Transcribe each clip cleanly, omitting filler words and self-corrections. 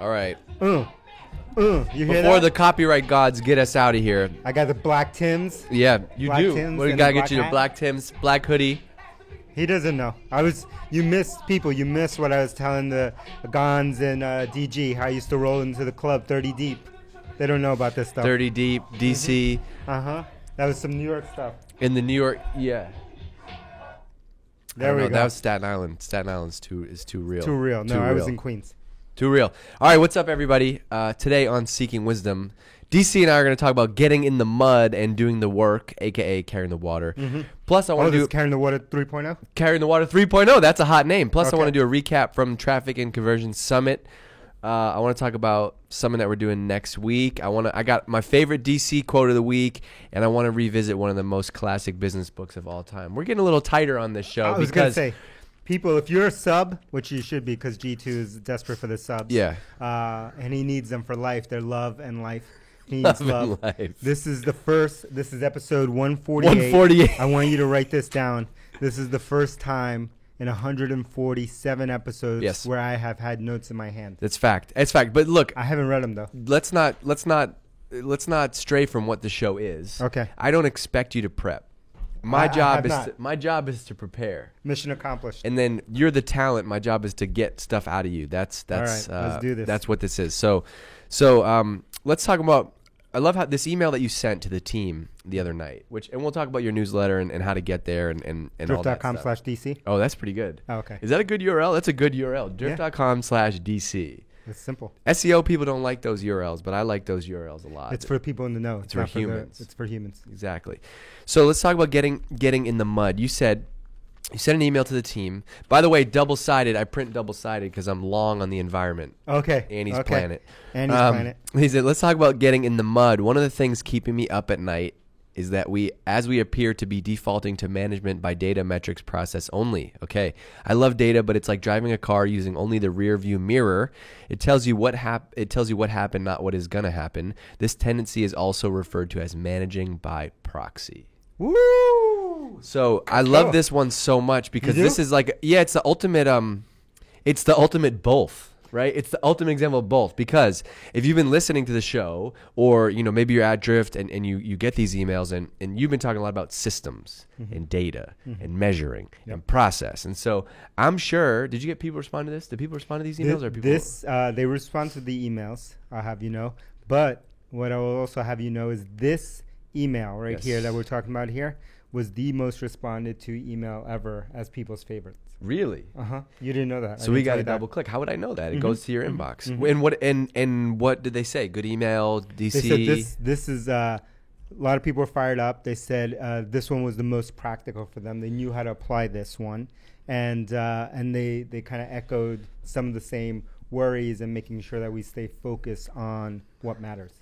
All right. You hear Before that? the copyright gods get us out of here. I got the black Tims. Yeah, you Black do. Tims We and gotta the get you black the black Tims, black hoodie. He doesn't know. You missed people. You missed what I was telling the Gons and DG, how I used to roll into the club 30 deep. They don't know about this stuff. 30 deep, DC. Uh-huh. That was some New York stuff. In the New York, yeah. There we go. That was Staten Island. Staten Island's is too real. Too real. No, Too I was real. in Queens. Too real. All right, what's up, everybody? Today on Seeking Wisdom, DC and I are going to talk about getting in the mud and doing the work, a.k.a. carrying the water. Mm-hmm. Plus, I want to do Carrying the Water 3.0? Carrying the Water 3.0. That's a hot name. Plus, I Okay. want to do a recap from Traffic and Conversion Summit. I want to talk about something that we're doing next week. I got my favorite DC quote of the week, and I want to revisit one of the most classic business books of all time. We're getting a little tighter on this show I was going to because say, people, if you're a sub, which you should be because G2 is desperate for the subs. Yeah. And he needs them for life, their love and life. He needs Love love. and life. This is episode 148. 148. I want you to write this down. This is the first time in 147 episodes Yes. where I have had notes in my hand. It's fact. It's fact. But look, I haven't read them though. let's not stray from what the show is. Okay. I don't expect you to prep. I My have not. my job is to prepare. Mission accomplished. And then you're the talent. My job is to get stuff out of you. That's All right, let's do this. That's what this is. So let's talk about. I love how this email that you sent to the team the other night, and we'll talk about your newsletter and how to get there and all that stuff. Drift.com/DC. Oh, that's pretty good. Oh, okay. Is that a good URL? That's a good URL. Drift.com/DC. It's simple. SEO people don't like those URLs, but I like those URLs a lot. It's for people in the know. It's for not humans. it's for humans. Exactly. So let's talk about getting in the mud. You sent an email to the team. By the way, double-sided. I print double-sided because I'm long on the environment. Okay. Annie's okay. Planet. Annie's Planet. He said, let's talk about getting in the mud. One of the things keeping me up at night is that as we appear to be defaulting to management by data metrics process only. Okay. I love data, but it's like driving a car using only the rear view mirror. It tells you what happened, not what is going to happen. This tendency is also referred to as managing by proxy. Woo! So I love this one so much because this is like, it's the ultimate both, right? It's the ultimate example of both because if you've been listening to the show or, maybe you're at Drift and you get these emails and you've been talking a lot about systems and data and measuring and process. And so I'm sure, did you get people respond to this? Did people respond to these emails? They respond to the emails, I'll have you know. But what I will also have you know is this email here that we're talking about here was the most responded to email ever as people's favorites. Really? Uh-huh. You didn't know that. So we got to double click. How would I know that? It goes to your inbox. And what did they say? Good email, DC? They said this is a lot of people were fired up. They said this one was the most practical for them. They knew how to apply this one. And they kind of echoed some of the same worries and making sure that we stay focused on what matters.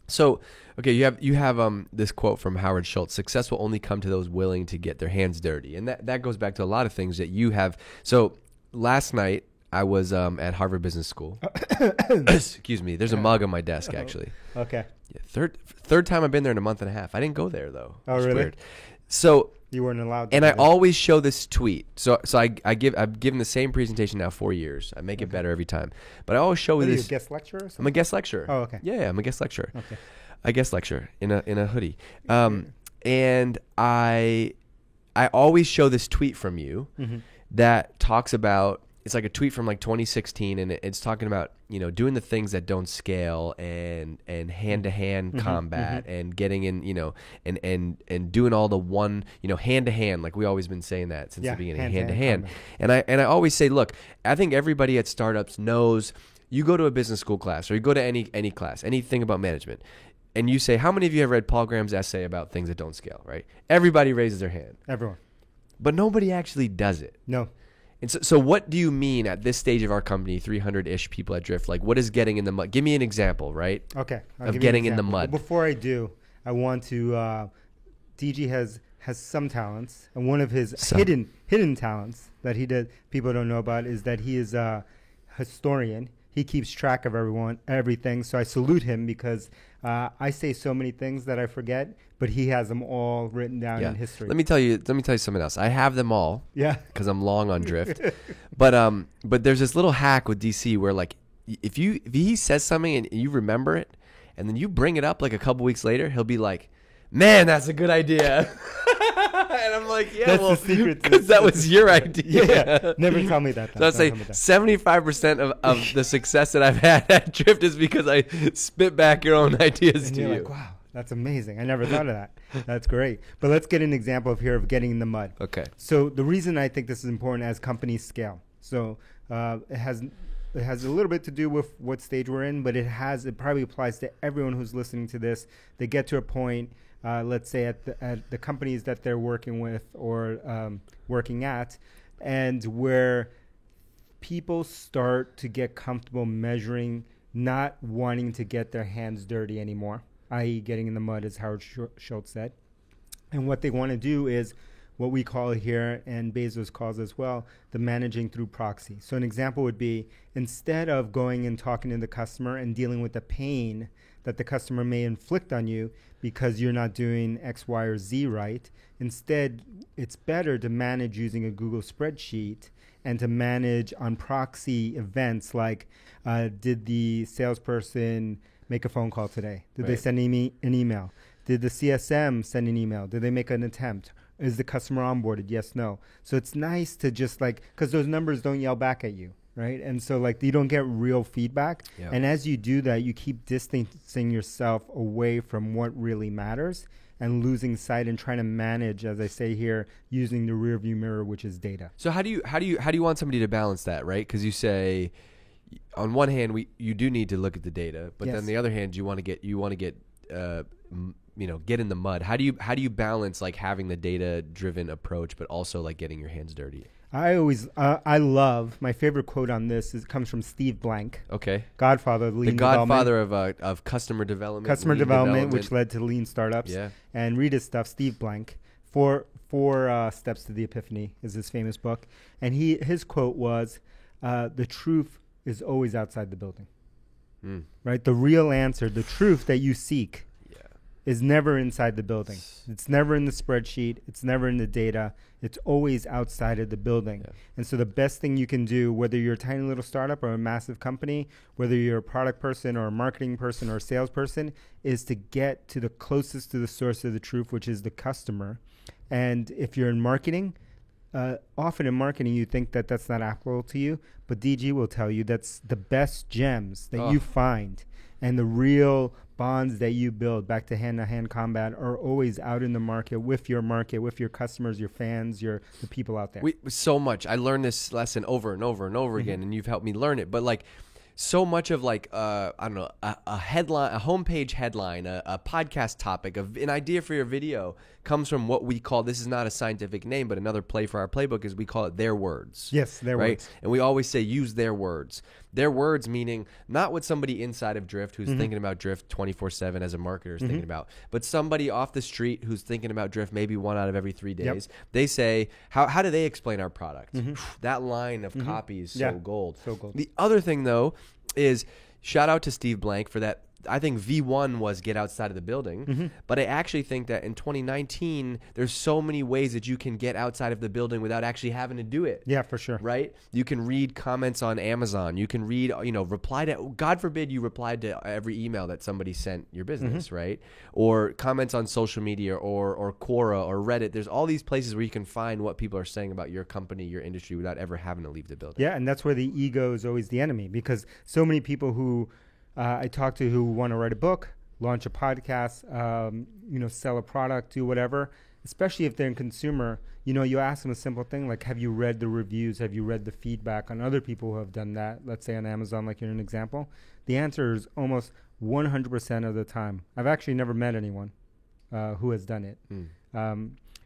So, okay, you have this quote from Howard Schultz: "Success will only come to those willing to get their hands dirty," and that goes back to a lot of things that you have. So, last night I was at Harvard Business School. Excuse me. There's a mug on my desk actually. Okay. Yeah, third time I've been there in a month and a half. I didn't go there though. Oh, It's really? Weird. So. You weren't allowed to. And I always show this tweet. So I've given the same presentation now 4 years. I make it better every time. But I always show What are you, this. a guest lecturer or something? I'm a guest lecturer. Oh, okay. Yeah, I'm a guest lecturer. Okay. I guest lecture in a hoodie. And I always show this tweet from you that talks about, it's like a tweet from like 2016, and it's talking about, doing the things that don't scale and hand-to-hand combat and getting in, and doing all the one, hand-to-hand, like we always been saying that since the beginning, hand-to-hand. And I always say, look, I think everybody at startups knows, you go to a business school class or you go to any class, anything about management, and you say, how many of you have read Paul Graham's essay about things that don't scale, right? Everybody raises their hand. Everyone. But nobody actually does it. No. And so what do you mean at this stage of our company, 300-ish people at Drift? Like, what is getting in the mud? Give me an example, right? Okay. Of getting in the mud. But before I do, I want to, DG has some talents, and one of his hidden talents that he did, people don't know about, is that he is a historian. He keeps track of everything. So I salute him because I say so many things that I forget, but he has them all written down in history. Let me tell you something else. I have them all. Yeah. Because I'm long on Drift. But there's this little hack with DC where like if he says something and you remember it, and then you bring it up like a couple weeks later, he'll be like, "Man, that's a good idea." And I'm like, "Yeah, That's well, the secret. because that was your idea." Yeah. Never tell me that. So I'd say 75% of the success that I've had at Drift is because I spit back your own ideas And to you're you. like, wow, that's amazing. I never thought of that. That's great. But let's get an example of here of getting in the mud. Okay. So the reason I think this is important as companies scale. So it has a little bit to do with what stage we're in, but it probably applies to everyone who's listening to this. They get to a point, let's say at the companies that they're working with or working at, and where people start to get comfortable measuring, not wanting to get their hands dirty anymore, i.e. getting in the mud, as Howard Schultz said. And what they want to do is what we call here, and Bezos calls as well, the managing through proxy. So an example would be, instead of going and talking to the customer and dealing with the pain that the customer may inflict on you because you're not doing X, Y, or Z right, instead, it's better to manage using a Google spreadsheet and to manage on proxy events like, did the salesperson make a phone call today? Did they send an email? Did the CSM send an email? Did they make an attempt? Is the customer onboarded? Yes, no. So it's nice to just because those numbers don't yell back at you, right? And so you don't get real feedback. Yep. And as you do that, you keep distancing yourself away from what really matters and losing sight and trying to manage, as I say here, using the rear view mirror, which is data. So how do you want somebody to balance that, right? Because you say, on one hand, you do need to look at the data, but then on the other hand, you want to get get in the mud. How do you balance having the data driven approach, but also getting your hands dirty? I love my favorite quote on this comes from Steve Blank. Okay. Godfather of lean development. The godfather of customer development. Customer development, which led to lean startups. Yeah. And read his stuff, Steve Blank. Four Steps to the Epiphany is his famous book. And his quote was, the truth is always outside the building. Right? The real answer, the truth that you seek is never inside the building. It's never in the spreadsheet. It's never in the data. It's always outside of the building. Yeah. And so the best thing you can do, whether you're a tiny little startup or a massive company, whether you're a product person or a marketing person or a salesperson, is to get to the closest to the source of the truth, which is the customer. And if you're in marketing, often in marketing you think that that's not applicable to you, but DG will tell you that's the best gems that you find, and the real bonds that you build, back to hand-to-hand combat, are always out in the market, with your customers, your fans, the people out there. So much. I learned this lesson over and over and over again, and you've helped me learn it. But so much of I don't know, a headline, a homepage headline, a podcast topic, an idea for your video comes from what we call, this is not a scientific name, but another play for our playbook is we call it their words. Yes, their words. And we always say use their words. Their words meaning not what somebody inside of Drift who's thinking about Drift 24/7 as a marketer is thinking about, but somebody off the street who's thinking about Drift maybe 1 out of every 3 days. Yep. They say, how do they explain our product? That line of copy is so gold. So gold. The other thing, though, is shout out to Steve Blank for that. I think V1 was get outside of the building, but I actually think that in 2019, there's so many ways that you can get outside of the building without actually having to do it. Yeah, for sure. Right? You can read comments on Amazon. You can read, reply to, God forbid you replied to every email that somebody sent your business, right? Or comments on social media or Quora or Reddit. There's all these places where you can find what people are saying about your company, your industry, without ever having to leave the building. Yeah, and that's where the ego is always the enemy, because so many people who I talk to who want to write a book, launch a podcast, sell a product, do whatever, especially if they're in consumer, you ask them a simple thing like, have you read the reviews? Have you read the feedback on other people who have done that? Let's say on Amazon, like you're an example. The answer is almost 100% of the time. I've actually never met anyone who has done it.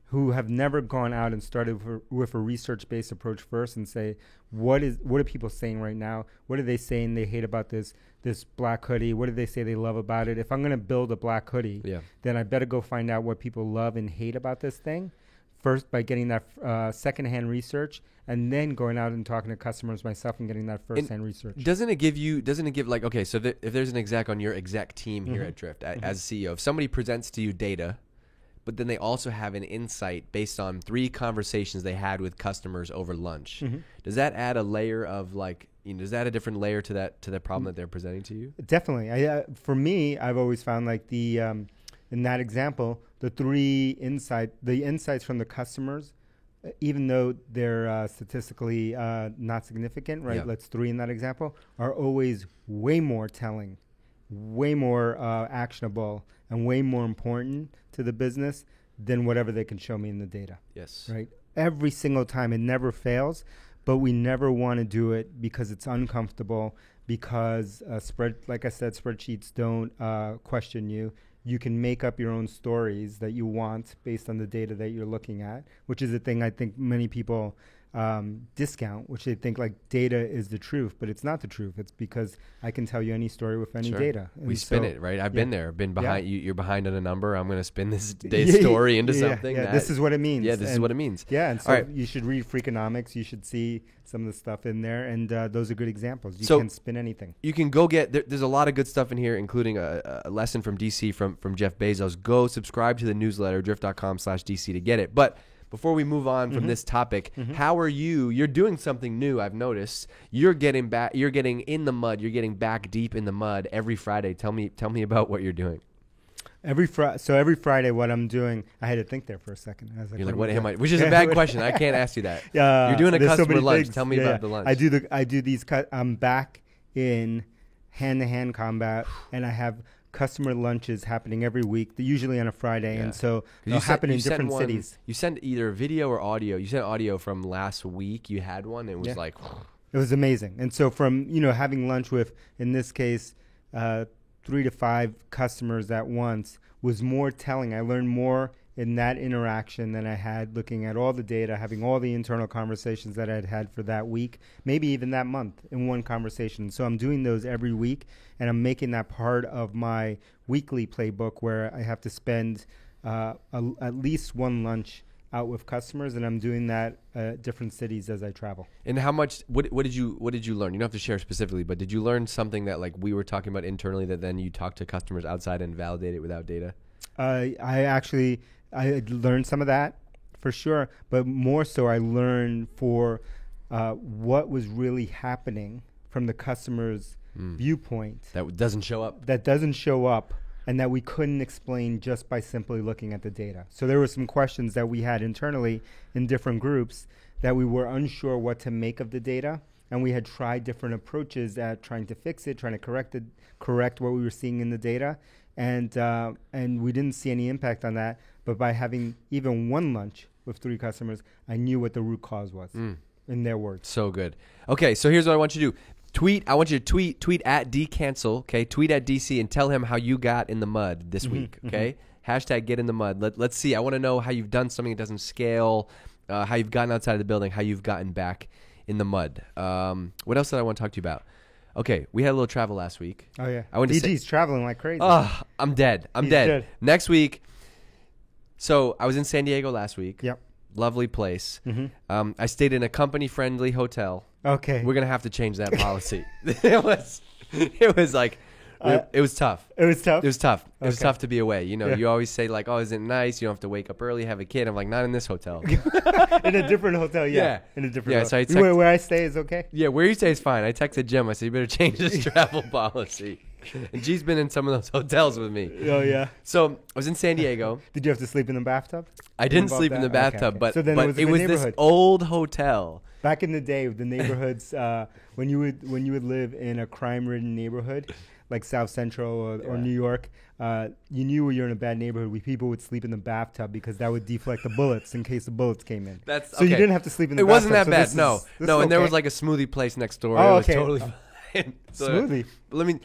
Who have never gone out and started with a research-based approach first and say, what are people saying right now? What are they saying they hate about this black hoodie? What do they say they love about it? If I'm going to build a black hoodie, then I better go find out what people love and hate about this thing first by getting that secondhand research, and then going out and talking to customers myself and getting that firsthand research. Doesn't it give okay, so if there's an exec on your exec team here at Drift as CEO, if somebody presents to you data, but then they also have an insight based on 3 conversations they had with customers over lunch. Does that add a layer of is that a different layer to that problem that they're presenting to you? Definitely. For me, I've always found like in that example, the insights from the customers, even though they're statistically not significant, right? Yeah. Let's 3 in that example, are always way more telling, way more actionable, and way more important to the business than whatever they can show me in the data. Yes. Right? Every single time, it never fails, but we never want to do it because it's uncomfortable, because like I said, spreadsheets don't question you. You can make up your own stories that you want based on the data that you're looking at, which is a thing I think many people discount, which they think like data is the truth, but it's not the truth. It's because I can tell you any story with any data. And we spin it, right? I've been there, been behind you. You're behind on a number. I'm going to spin this story into something. Yeah, this is what it means. Yeah, this is what it means. Yeah, and so you should read Freakonomics. You should see some of the stuff in there, and those are good examples. You can spin anything. You can go there's a lot of good stuff in here, including a lesson from DC from Jeff Bezos. Go subscribe to the newsletter, drift.com/DC to get it. But before we move on from this topic, how are you? You're doing something new, I've noticed. You're getting in the mud. You're getting back deep in the mud every Friday. Tell me about what you're doing. Every Friday, what I'm doing, I had to think there for a second. I was like, you're like, what am I? Which is a bad question. I can't ask you that. You're doing a customer lunch. Tell me about the lunch. I do these. I'm back in hand-to-hand combat, and I have customer lunches happening every week, usually on a Friday, and so they'll happen in different cities. You send either video or audio. You sent audio from last week. You had one. It was like... It was amazing. And so from, having lunch with, in this case, 3 to 5 customers at once was more telling. I learned more in that interaction than I had looking at all the data, having all the internal conversations that I'd had for that week, maybe even that month in one conversation. So I'm doing those every week, and I'm making that part of my weekly playbook where I have to spend at least one lunch out with customers, and I'm doing that at different cities as I travel. And how much? What did you learn? You don't have to share specifically, but did you learn something that like we were talking about internally that then you talk to customers outside and validate it without data? I learned some of that for sure, but more so I learned for what was really happening from the customer's viewpoint. That doesn't show up. And that we couldn't explain just by simply looking at the data. So there were some questions that we had internally in different groups that we were unsure what to make of the data, and we had tried different approaches at trying to fix it, trying to correct what we were seeing in the data, and we didn't see any impact on that. But by having even one lunch with 3 customers, I knew what the root cause was, in their words. So good. Okay, so here's what I want you to do. I want you to tweet at DCancel, okay? Tweet at DC and tell him how you got in the mud this week, okay? Hashtag get in the mud. Let's see. I want to know how you've done something that doesn't scale, how you've gotten outside of the building, how you've gotten back in the mud. What else did I want to talk to you about? Okay, we had a little travel last week. Oh, yeah. DG's traveling like crazy. Oh, I'm dead. I'm dead. Next week. So I was in San Diego last week. Yep. Lovely place. I stayed in a company-friendly hotel. Okay. We're going to have to change that policy. It was like, it was tough. It was tough? It was tough. It was tough to be away. You always say like, oh, isn't it nice? You don't have to wake up early, have a kid. I'm like, not in this hotel. In a different hotel, yeah. In a different hotel. So where I stay is okay? Yeah, where you stay is fine. I texted Jim. I said, you better change this travel policy. And G's been in some of those hotels with me. Oh, yeah. So I was in San Diego. Did you have to sleep in the bathtub? I didn't sleep in the bathtub, but so then it was this old hotel. Back in the day, the neighborhoods, when you would live in a crime-ridden neighborhood, like South Central or New York, you knew you're in a bad neighborhood where people would sleep in the bathtub because that would deflect the bullets in case the bullets came in. So you didn't have to sleep in the bathtub. It wasn't that bad, no. And there was like a smoothie place next door. Oh, it was totally fine. Smoothie?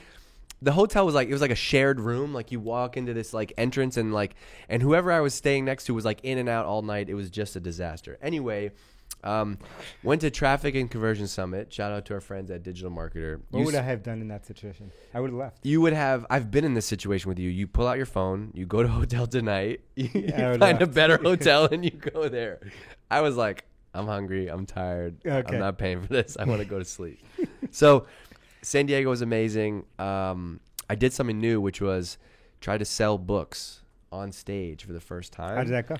The hotel was like, it was like a shared room. Like you walk into this like entrance and whoever I was staying next to was like in and out all night. It was just a disaster. Anyway, went to Traffic and Conversion Summit. Shout out to our friends at Digital Marketer. What would I have done in that situation? I would have left. You would have. I've been in this situation with you. You pull out your phone. You go to Hotel Tonight. You find a better hotel and you go there. I was like, I'm hungry. I'm tired. Okay. I'm not paying for this. I want to go to sleep. So San Diego was amazing. I did something new, which was try to sell books on stage for the first time. How did that go?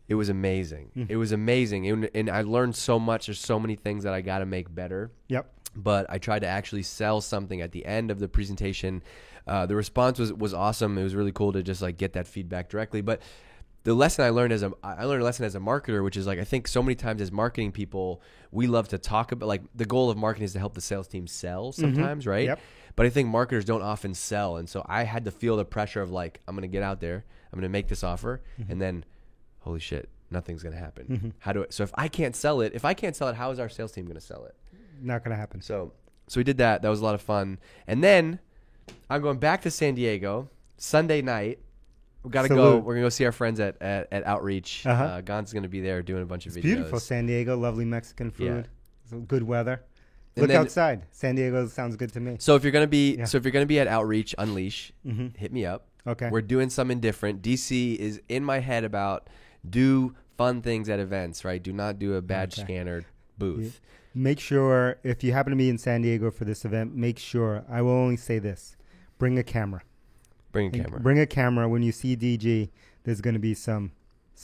It was amazing. It was amazing. And I learned so much. There's so many things that I got to make better. Yep. but I tried to actually sell something at the end of the presentation. The response was awesome. It was really cool to just like get that feedback directly. But the lesson I learned as a marketer, which is like, I think so many times as marketing people, we love to talk about, like, the goal of marketing is to help the sales team sell sometimes, right? Yep. But I think marketers don't often sell. And so I had to feel the pressure of like, I'm going to get out there, I'm going to make this offer, and then, holy shit, nothing's going to happen. So if I can't sell it, how is our sales team going to sell it? Not going to happen. So we did that. That was a lot of fun. And then I'm going back to San Diego Sunday night. We got to go. We're going to go see our friends at Outreach. Gon's going to be there doing a bunch of videos. Beautiful San Diego, lovely Mexican food. Yeah. Good weather. And Look outside. San Diego sounds good to me. So if you're going to be at Outreach Unleash, hit me up. Okay. We're doing something different. DC is in my head about do fun things at events, right? Do not do a badge scanner booth. Make sure, if you happen to be in San Diego for this event, make sure, I will only say this, bring a camera. Bring a camera. When you see DG, there's going to be some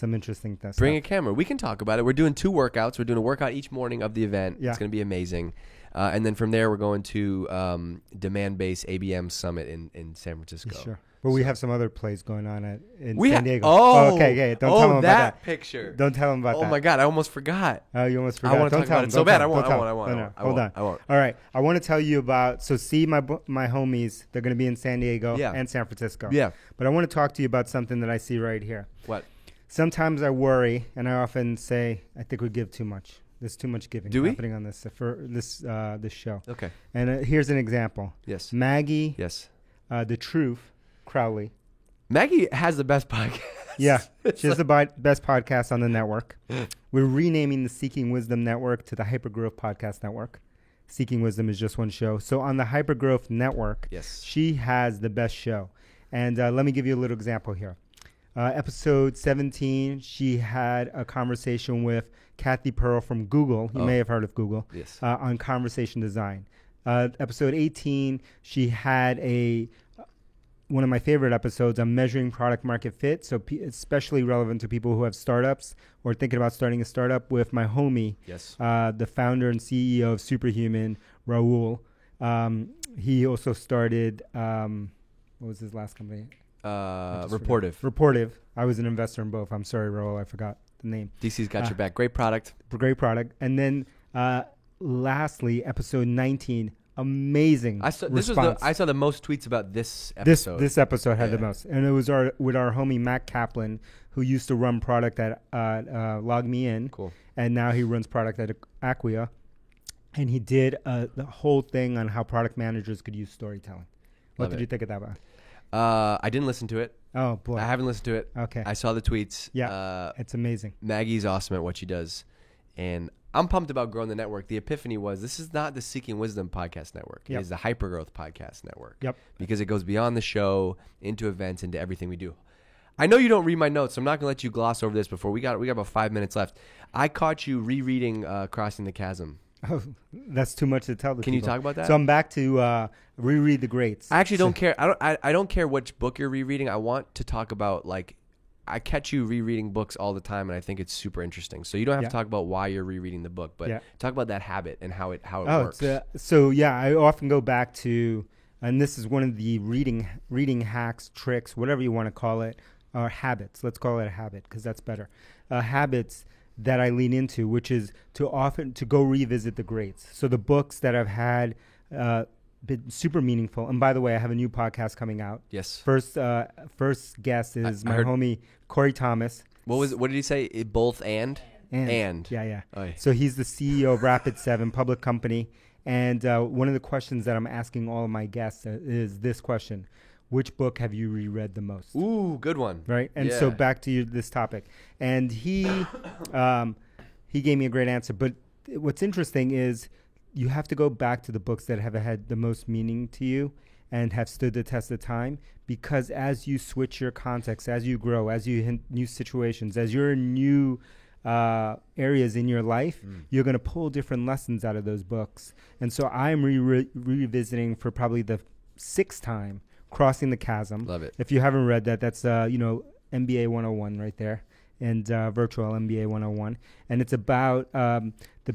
interesting stuff. Bring a camera. We can talk about it. We're doing 2 workouts. We're doing a workout each morning of the event. Yeah. It's going to be amazing. And then from there, we're going to Demand-Based ABM Summit in San Francisco. Sure. But we have some other plays going on in We San Diego. Okay. Don't tell them about that picture. Don't tell them about that. Oh my God, I almost forgot. Oh, you almost forgot. I want to talk about it so bad. I won't. Hold on. All right. I want to tell you about. So see my homies. They're going to be in San Diego and San Francisco. Yeah. But I want to talk to you about something that I see right here. What? Sometimes I worry, and I often say, I think we give too much. There's too much giving happening on this for this show. Okay. And here's an example. Yes. Maggie. Yes. The Truth Crowley. Maggie has the best podcast. Yeah, she has the best podcast on the network. We're renaming the Seeking Wisdom Network to the Hypergrowth Podcast Network. Seeking Wisdom is just one show. So on the Hypergrowth Network, she has the best show. And let me give you a little example here. Episode 17, she had a conversation with Kathy Pearl from Google. You may have heard of Google. Yes. On conversation design. Episode 18, she had one of my favorite episodes on measuring product market fit. So especially relevant to people who have startups or thinking about starting a startup, with my homie, the founder and CEO of Superhuman, Raul. He also started, what was his last company? Reportive. I was an investor in both. I'm sorry, Raul, I forgot the name. DC's got your back. Great product. And then lastly, episode 19, amazing response. I saw the most tweets about this episode. This episode had the most. And it was with our homie Matt Kaplan, who used to run product at Log Me In. Cool. And now he runs product at Acquia. And he did the whole thing on how product managers could use storytelling. What did you think of that one? I didn't listen to it. Oh, boy. I haven't listened to it. Okay. I saw the tweets. Yeah, it's amazing. Maggie's awesome at what she does. And I'm pumped about growing the network. The epiphany was, this is not the Seeking Wisdom Podcast Network. It is the Hypergrowth Podcast Network. Yep. Because it goes beyond the show, into events, into everything we do. I know you don't read my notes, so I'm not going to let you gloss over this before. We got about 5 minutes left. I caught you rereading Crossing the Chasm. Oh, that's too much to tell. Can you talk about that? So I'm back to reread the greats. I actually don't care. I don't care which book you're rereading. I want to talk about, like, I catch you rereading books all the time, and I think it's super interesting. So you don't have to talk about why you're rereading the book, but talk about that habit and how it works. I often go back to, and this is one of the reading hacks, tricks, whatever you want to call it, or habits. Let's call it a habit because that's better. Habits that I lean into, which is to go revisit the greats. So the books that I've had been super meaningful. And by the way, I have a new podcast coming out. Yes. First guest is my homie Corey Thomas. What did he say? Both and? Yeah. Oy. So he's the CEO of Rapid7, public company. And one of the questions that I'm asking all of my guests is this question: which book have you reread the most? Ooh, good one. Right? And so back to this topic. And he gave me a great answer. But what's interesting is you have to go back to the books that have had the most meaning to you and have stood the test of time, because as you switch your context, as you grow, as you hit new situations, as you're in new areas in your life, you're going to pull different lessons out of those books. And so I'm revisiting for probably the 6th time Crossing the Chasm. Love it. If you haven't read that, that's MBA 101 right there. and Virtual MBA 101. And it's about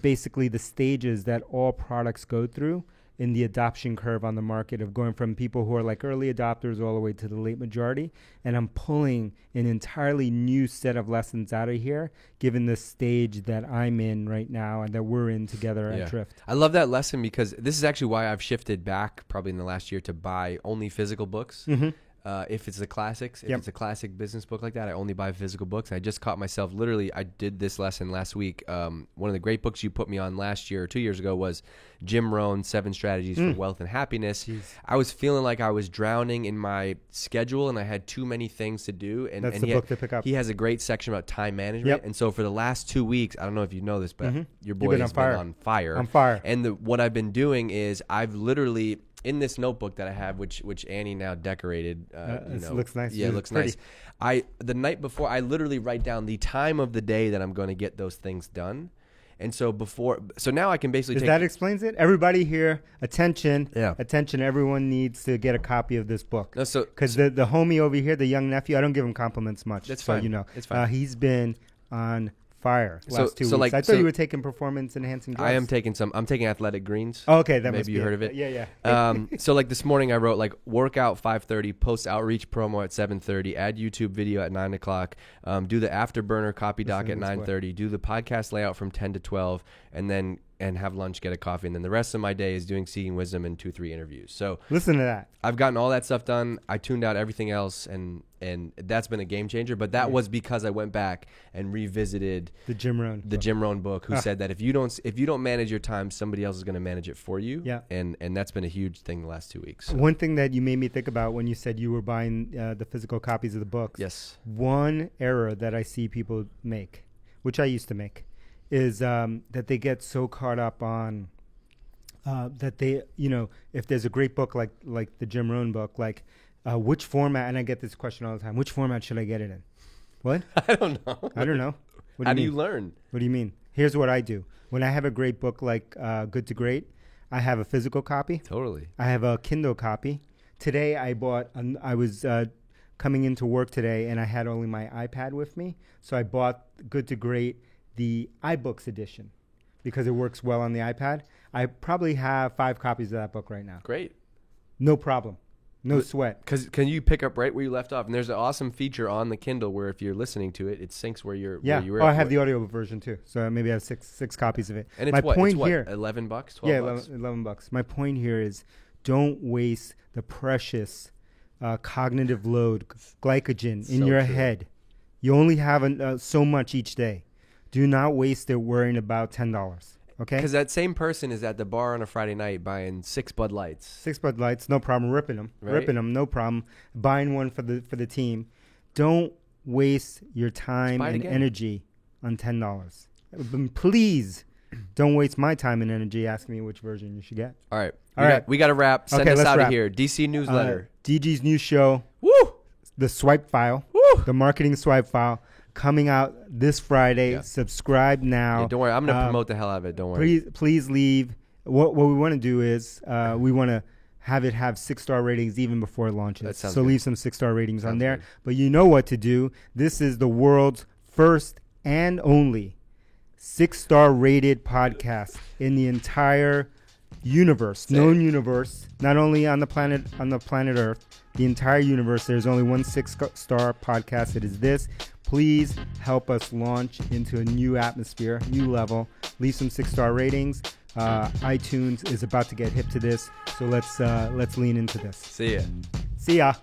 basically the stages that all products go through in the adoption curve on the market, of going from people who are like early adopters all the way to the late majority. And I'm pulling an entirely new set of lessons out of here, given the stage that I'm in right now and that we're in together at Drift. I love that lesson, because this is actually why I've shifted back probably in the last year to buy only physical books. Mm-hmm. If it's the classics, if it's a classic business book like that, I only buy physical books. I just caught myself, literally, I did this lesson last week. One of the great books you put me on last year or 2 years ago was Jim Rohn, 7 Strategies for Wealth and Happiness. Jeez. I was feeling like I was drowning in my schedule and I had too many things to do. And That's the book to pick up. He has a great section about time management. And so for the last 2 weeks, I don't know if you know this, but your boy has been on fire. On fire. And what I've been doing is I've literally, in this notebook that I have, which Annie now decorated, looks nice. Yeah, it looks nice. The night before, I literally write down the time of the day that I'm going to get those things done. And so now I can basically that explains it. Everybody here, attention. Yeah. Attention. Everyone needs to get a copy of this book. No, because the homie over here, the young nephew, I don't give him compliments much. That's fine. You know, it's fine. He's been on fire last 2 weeks. I thought you were taking performance enhancing drugs. I am taking I'm taking Athletic Greens. Oh, okay, that maybe must be you heard of it. Yeah. So like this morning I wrote like workout 5:30, post outreach promo at 7:30, add YouTube video at 9 o'clock, do the afterburner copy doc at 9:30, do the podcast layout from 10 to 12, and have lunch, get a coffee, and then the rest of my day is doing Seeking Wisdom and 2-3 interviews. So listen to that. I've gotten all that stuff done. I tuned out everything else, and that's been a game changer. But that was because I went back and revisited the Jim Rohn book, who said that if you don't manage your time, somebody else is going to manage it for you. Yeah. And that's been a huge thing the last 2 weeks. So. One thing that you made me think about when you said you were buying the physical copies of the books. Yes. One error that I see people make, which I used to make, is that they get so caught up on that they, if there's a great book like the Jim Rohn book, like which format, and I get this question all the time, which format should I get it in? What? I don't know. I don't know. How do you learn? What do you mean? Here's what I do. When I have a great book like Good to Great, I have a physical copy. Totally. I have a Kindle copy. Today I was coming into work today and I had only my iPad with me. So I bought Good to Great, the iBooks edition, because it works well on the iPad. I probably have 5 copies of that book right now. Great. No problem. No sweat. Because can you pick up right where you left off? And there's an awesome feature on the Kindle where if you're listening to it, it syncs where you're. Yeah. Where you were I have the audio version too. So maybe I have six copies of it. And it's my what? point It's what? here, $11, $12? Yeah, $11. My point here is, don't waste the precious cognitive load, glycogen in your head. You only have so much each day. Do not waste it worrying about $10. Okay? Because that same person is at the bar on a Friday night buying 6 Bud Lights. 6 Bud Lights, no problem. Ripping them, no problem. Buying one for the team. Don't waste your time and energy on $10. Please don't waste my time and energy asking me which version you should get. All right. We got to wrap. Send us out of here. DC Newsletter. DG's new show. Woo! The Swipe File. Woo! The Marketing Swipe File. Coming out this Friday. Yeah. Subscribe now. Yeah, don't worry. I'm going to promote the hell out of it. Don't worry. Please leave. What we want to do is we want to have it have 6-star ratings even before it launches. So good. Leave some 6-star ratings on there. Good. But you know what to do. This is the world's first and only 6-star rated podcast in the entire universe, known universe, not only on the planet Earth, the entire universe. There's only one 6-star podcast. It is this. Please help us launch into a new atmosphere, new level. Leave some 6-star ratings. iTunes is about to get hip to this, so let's lean into this. See ya. See ya.